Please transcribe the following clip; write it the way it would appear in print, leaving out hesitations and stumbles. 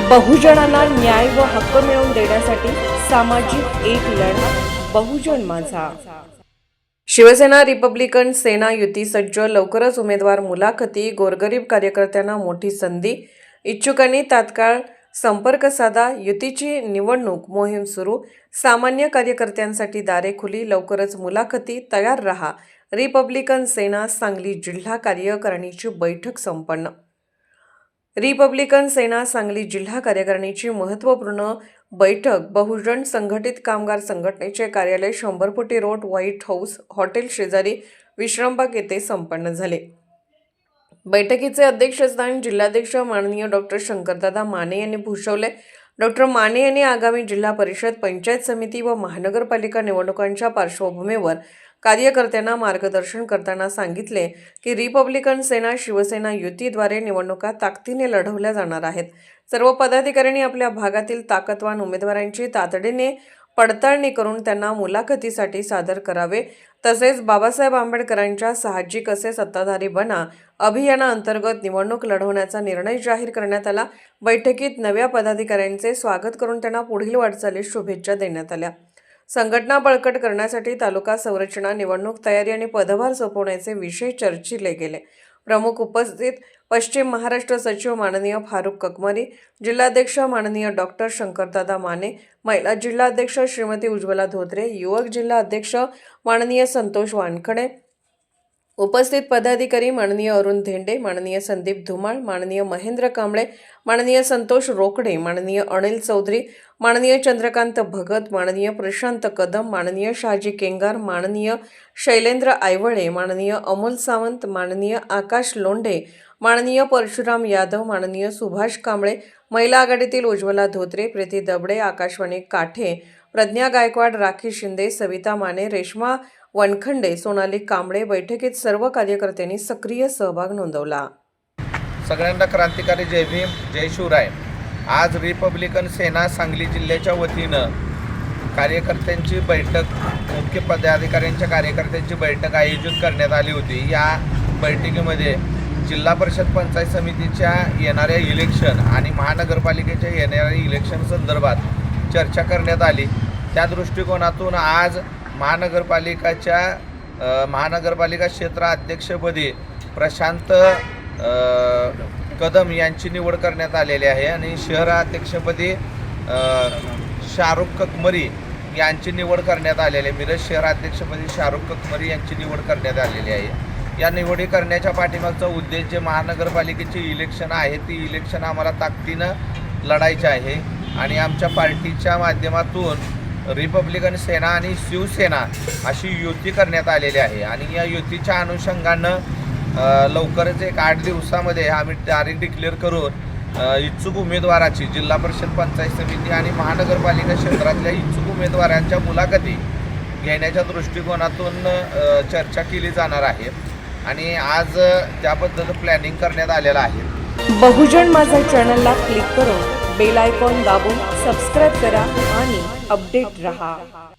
बहुजनांना न्याय व हक्क मिळवून देण्यासाठी सामाजिक एक लढा बहुजन माझा। शिवसेना रिपब्लिकन सेना युती सज्ज। लवकरच उमेदवार मुलाखती। गोरगरीब कार्यकर्त्यांना मोठी संधी। इच्छुकांनी तात्काळ संपर्क साधा। युतीची निवडणूक मोहीम सुरू। सामान्य कार्यकर्त्यांसाठी दारे खुली। लवकरच मुलाखती। तयार रहा। रिपब्लिकन सेना सांगली जिल्हा कार्यकारिणीची बैठक संपन्न। रिपब्लिकन सेना सांगली जिल्हा कार्यकारिणीची महत्त्वपूर्ण बैठक बहुजन संघटित कामगार संघटनेचे कार्यालय 100 फुटी रोड व्हाईट हाऊस हॉटेल शेजारी विश्रामबाग येथे संपन्न झाले। बैठकीचे अध्यक्षस्थान जिल्हाध्यक्ष माननीय डॉक्टर शंकरदादा माने यांनी भूषवले। डॉक्टर माने यांनी आगामी जिल्हा परिषद, पंचायत समिती व महानगरपालिका निवडणुकांच्या पार्श्वभूमीवर कार्यकर्त्यांना मार्गदर्शन करताना सांगितले की रिपब्लिकन सेना शिवसेना युतीद्वारे निवडणुका ताकदीने लढवल्या जाणार आहेत। सर्व पदाधिकाऱ्यांनी आपल्या भागातील ताकदवान उमेदवारांची तातडीने पडताळणी करून त्यांना मुलाखतीसाठी सादर करावे। तसेच बाबासाहेब आंबेडकरांच्या साहजिक असे सत्ताधारी बना अभियानाअंतर्गत निवडणूक लढवण्याचा निर्णय जाहीर करण्यात आला। बैठकीत नव्या पदाधिकाऱ्यांचे स्वागत करून त्यांना पुढील वाटचालीस शुभेच्छा देण्यात आल्या। संघटना बळकट करण्यासाठी तालुका संरचना, निवडणूक तयारी आणि पदभार सोपवण्याचे विषय चर्चिले गेले। प्रमुख उपस्थित पश्चिम महाराष्ट्र सचिव माननीय फारुक ककमरी, जिल्हाध्यक्ष माननीय डॉक्टर शंकरदादा माने, महिला जिल्हाध्यक्ष श्रीमती उज्ज्वला धोत्रे, युवक जिल्हा अध्यक्ष माननीय संतोष वानखडे, उपस्थित पदाधिकारी माननीय अरुण धेंडे, माननीय संदीप धुमाळ, माननीय महेंद्र कांबळे, माननीय संतोष रोकडे, माननीय अनिल चौधरी, माननीय चंद्रकांत भगत, माननीय प्रशांत कदम, माननीय शहाजी केंगार, माननीय शैलेंद्र आयवळे, माननीय अमोल सावंत, माननीय आकाश लोंढे, माननीय परशुराम यादव, माननीय सुभाष कांबळे, महिला आघाडीतील उज्ज्वला धोत्रे, प्रीती दबडे, आकाशवाणी काठे, प्रज्ञा गायकवाड, राखी शिंदे, सविता माने, रेश्मा वनखंडे, सोनाली कांबळे। बैठकीत सर्व कार्यकर्त्यांनी सक्रिय सहभाग नोंदवला। सगळ्यांना क्रांतिकारी जय भीम, जय शिवराय। आज रिपब्लिकन सेना सांगली जिल्ह्याच्या वतीनं कार्यकर्त्यांची बैठक, मुख्य पदाधिकाऱ्यांच्या कार्यकर्त्यांची बैठक आयोजित करण्यात आली होती। या बैठकीमध्ये जिल्हा परिषद, पंचायत समितीच्या येणाऱ्या इलेक्शन आणि महानगरपालिकेच्या येणाऱ्या इलेक्शन संदर्भात चर्चा करण्यात आली। त्या दृष्टिकोनातून आज महानगरपालिका क्षेत्र अध्यक्षपदी प्रशांत कदम यांची निवड करण्यात आलेली आहे आणि शहराध्यक्षपदी शाहरुख ककमरी यांची निवड करण्यात आलेली आहे। मिरज शहराध्यक्षपदी शाहरुख ककमरी यांची निवड करण्यात आलेली आहे। या निवडी करण्याच्या पाठीमागचा उद्देश जे महानगरपालिकेची इलेक्शन आहे ती इलेक्शन आम्हाला ताकदीनं लढायची आहे आणि आमच्या पार्टीच्या माध्यमातून रिपब्लिकन सेना आणि शिवसेना अशी युती करण्यात आलेली आहे आणि या युतीच्या अनुषंगानं लवकरच एक 8 दिवसामध्ये आम्ही तारीख डिक्लेअर करून इच्छुक उमेदवाराची जिल्हा परिषद, पंचायत समिती आणि महानगरपालिका क्षेत्रातल्या इच्छुक उमेदवारांच्या मुलाखती घेण्याच्या दृष्टिकोनातून चर्चा केली जाणार आहे आणि आज त्याबद्दल प्लॅनिंग करण्यात आलेलं आहे। बहुजन माझा चॅनलला क्लिक करून बेल आयकॉन दाबून सबस्क्राइब करा आणि अपडेट रहा।